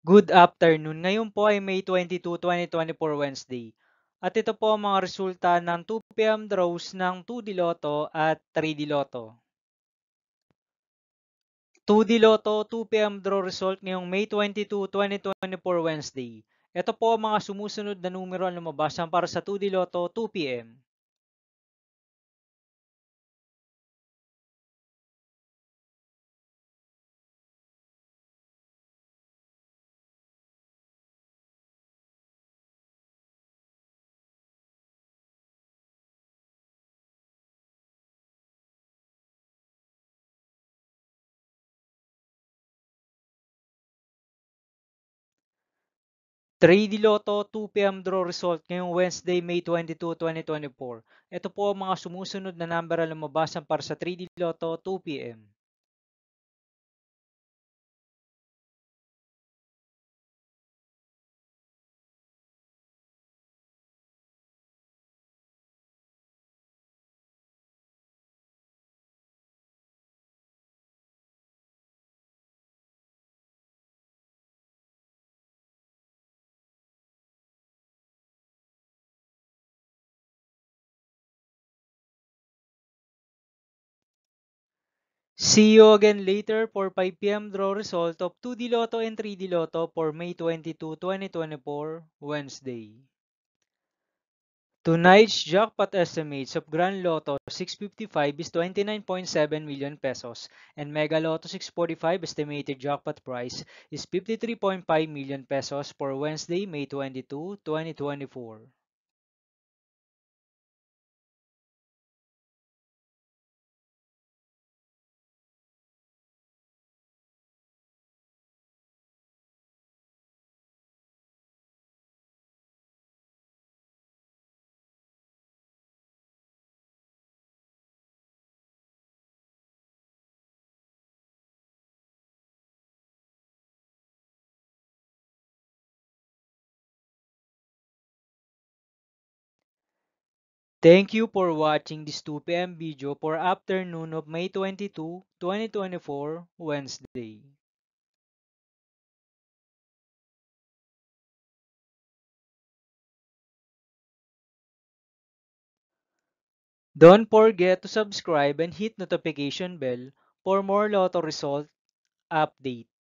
Good afternoon. Ngayon po ay May 22, 2024 Wednesday. At ito po ang mga resulta ng 2 p.m. draws ng 2D Lotto at 3D Lotto. 2D Lotto 2 p.m. draw result ngayong May 22, 2024 Wednesday. Ito po ang mga sumusunod na numero ang lumabas para sa 2D Lotto 2 p.m. 3D Lotto 2 p.m. draw result ngayong Wednesday, May 22, 2024. Ito po ang mga sumusunod na number ang lumabas para sa 3D Lotto 2 p.m. See you again later for 5 p.m. draw result of 2D Lotto and 3D Lotto for May 22, 2024, Wednesday. Tonight's jackpot estimates of Grand Lotto 655 is 29.7 million pesos and Mega Lotto 645 estimated jackpot price is 53.5 million pesos for Wednesday, May 22, 2024. Thank you for watching this 2 p.m. video for afternoon of May 22, 2024, Wednesday. Don't forget to subscribe and hit notification bell for more Lotto result update.